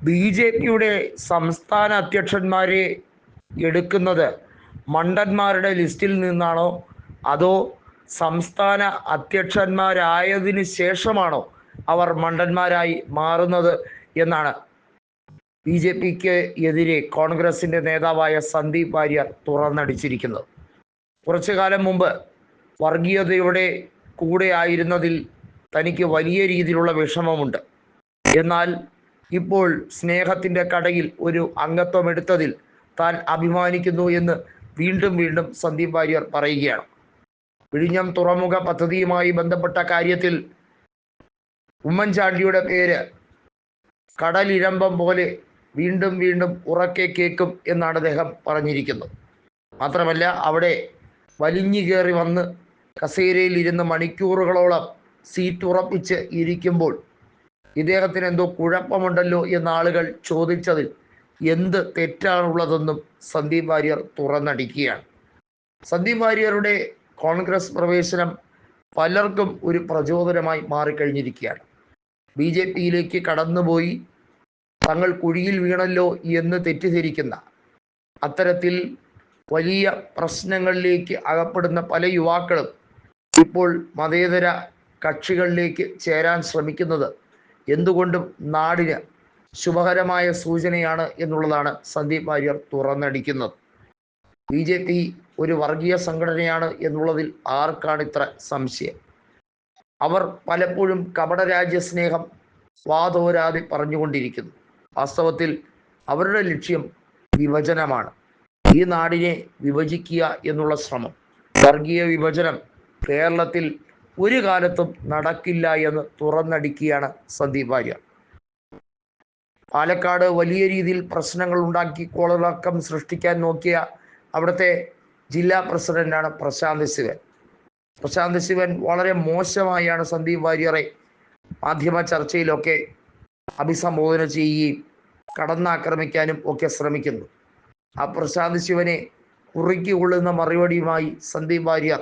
B J പിയുടെ സംസ്ഥാന അധ്യക്ഷന്മാരെ എടുക്കുന്നത് മണ്ടന്മാരുടെ ലിസ്റ്റിൽ നിന്നാണോ അതോ സംസ്ഥാന അധ്യക്ഷന്മാരായതിനു ശേഷമാണോ അവർ മണ്ടന്മാരായി മാറുന്നത് എന്നാണ് ബി ജെ പിക്ക് എതിരെ കോൺഗ്രസിൻ്റെ നേതാവായ സന്ദീപ് വാര്യർ തുറന്നടിച്ചിരിക്കുന്നത്. കുറച്ചു കാലം മുമ്പ് വർഗീയതയുടെ കൂടെ ആയിരുന്നതിൽ തനിക്ക് വലിയ രീതിയിലുള്ള വിഷമമുണ്ട്. എന്നാൽ ഇപ്പോൾ സ്നേഹത്തിൻ്റെ കടയിൽ ഒരു അംഗത്വം എടുത്തതിൽ താൻ അഭിമാനിക്കുന്നു എന്ന് വീണ്ടും വീണ്ടും സന്ദീപ് വാര്യർ പറയുകയാണ്. വിഴിഞ്ഞം തുറമുഖ പദ്ധതിയുമായി ബന്ധപ്പെട്ട കാര്യത്തിൽ ഉമ്മൻചാണ്ടിയുടെ പേര് കടലിരമ്പം പോലെ വീണ്ടും വീണ്ടും ഉറക്കെ കേൾക്കും എന്നാണ് അദ്ദേഹം പറഞ്ഞിരിക്കുന്നത്. മാത്രമല്ല, അവിടെ വലിഞ്ഞു കയറി വന്ന് കസേരയിൽ ഇരുന്ന് മണിക്കൂറുകളോളം സീറ്റ് ഉറപ്പിച്ച് ഇരിക്കുമ്പോൾ ഇദ്ദേഹത്തിന് എന്തോ കുഴപ്പമുണ്ടല്ലോ എന്ന് ആളുകൾ ചോദിച്ചതിൽ എന്ത് തെറ്റാണുള്ളതെന്നും സന്ദീപ് വാര്യർ തുറന്നടിക്കുകയാണ്. സന്ദീപ് വാര്യരുടെ കോൺഗ്രസ് പ്രവേശനം പലർക്കും ഒരു പ്രചോദനമായി മാറിക്കഴിഞ്ഞിരിക്കുകയാണ്. ബി ജെ പിയിലേക്ക് കടന്നുപോയി തങ്ങൾ കുഴിയിൽ വീണല്ലോ എന്ന് തെറ്റിദ്ധരിക്കുന്ന, അത്തരത്തിൽ വലിയ പ്രശ്നങ്ങളിലേക്ക് അകപ്പെടുന്ന പല യുവാക്കളും ഇപ്പോൾ മതേതര കക്ഷികളിലേക്ക് ചേരാൻ ശ്രമിക്കുന്നത് എന്തുകൊണ്ടും നാടിന് ശുഭകരമായ സൂചനയാണ് എന്നുള്ളതാണ് സന്ദീപ് വാര്യർ തുറന്നടിക്കുന്നത്. ബി ജെ പി ഒരു വർഗീയ സംഘടനയാണ് എന്നുള്ളതിൽ ആർക്കാണ് ഇത്ര സംശയം? അവർ പലപ്പോഴും കപടരാജ്യസ്നേഹം വാതോരാതെ പറഞ്ഞുകൊണ്ടിരിക്കുന്നു. വാസ്തവത്തിൽ അവരുടെ ലക്ഷ്യം വിഭജനമാണ്. ഈ നാടിനെ വിഭജിക്കുക എന്നുള്ള ശ്രമം, വർഗീയ വിഭജനം കേരളത്തിൽ ഒരു കാലത്തും നടക്കില്ല എന്ന് തുറന്നടിക്കുകയാണ് സന്ദീപ് വാര്യർ. പാലക്കാട് വലിയ രീതിയിൽ പ്രശ്നങ്ങൾ ഉണ്ടാക്കി കോളിളക്കം സൃഷ്ടിക്കാൻ നോക്കിയ അവിടുത്തെ ജില്ലാ പ്രസിഡന്റാണ് പ്രശാന്ത് ശിവൻ വളരെ മോശമായാണ് സന്ദീപ് വാര്യറെ മാധ്യമ ചർച്ചയിലൊക്കെ അഭിസംബോധന ചെയ്യുകയും കടന്നാക്രമിക്കാനും ഒക്കെ ശ്രമിക്കുന്നു. ആ പ്രശാന്ത് ശിവനെ കുറിക്കൊള്ളുന്ന മറുപടിയുമായി സന്ദീപ് വാര്യർ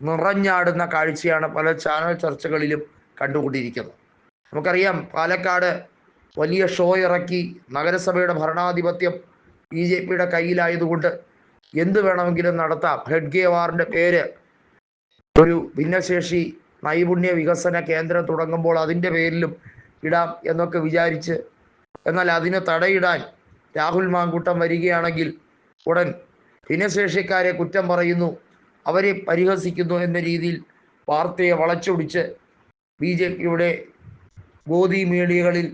നിറഞ്ഞാടുന്ന കാഴ്ചയാണ് പല ചാനൽ ചർച്ചകളിലും കണ്ടുകൊണ്ടിരിക്കുന്നത്. നമുക്കറിയാം, പാലക്കാട് വലിയ ഷോ ഇറക്കി നഗരസഭയുടെ ഭരണാധിപത്യം ബി ജെ പിയുടെ കയ്യിലായതുകൊണ്ട് എന്ത് വേണമെങ്കിലും നടത്താം. ഹെഡ്ഗേവാറിൻ്റെ പേര് ഒരു ഭിന്നശേഷി നൈപുണ്യ വികസന കേന്ദ്രം തുടങ്ങുമ്പോൾ അതിൻ്റെ പേരിലും ഇടാം എന്നൊക്കെ വിചാരിച്ച്, എന്നാൽ അതിന് തടയിടാൻ രാഹുൽ മാങ്കൂട്ടം വരികയാണെങ്കിൽ ഉടൻ ഭിന്നശേഷിക്കാരെ കുറ്റം പറയുന്നു, അവരെ പരിഹസിക്കുന്നു എന്ന രീതിയിൽ വാർത്തയെ വളച്ചൊടിച്ച് ബി ജെ പിയുടെ ഗോദി മീഡിയകളിൽ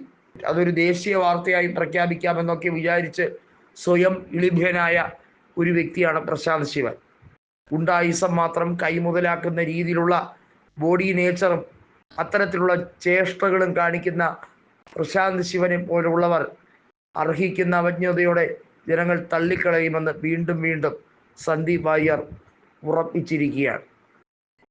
അതൊരു ദേശീയ വാർത്തയായി പ്രഖ്യാപിക്കാമെന്നൊക്കെ വിചാരിച്ച് സ്വയം ഇളിഭ്യനായ ഒരു വ്യക്തിയാണ് പ്രശാന്ത് ശിവൻ. ഗുണ്ടായിസം മാത്രം കൈമുതലാക്കുന്ന രീതിയിലുള്ള ബോഡി നേച്ചറും അത്തരത്തിലുള്ള ചേഷ്ടകളും കാണിക്കുന്ന പ്രശാന്ത് ശിവനെ പോലുള്ളവർ അർഹിക്കുന്ന അവജ്ഞതയോടെ ജനങ്ങൾ തള്ളിക്കളയുമെന്ന് വീണ്ടും വീണ്ടും സന്ദീപ് വാര്യർ ഉറപ്പിച്ചിരിക്കുകയാണ്.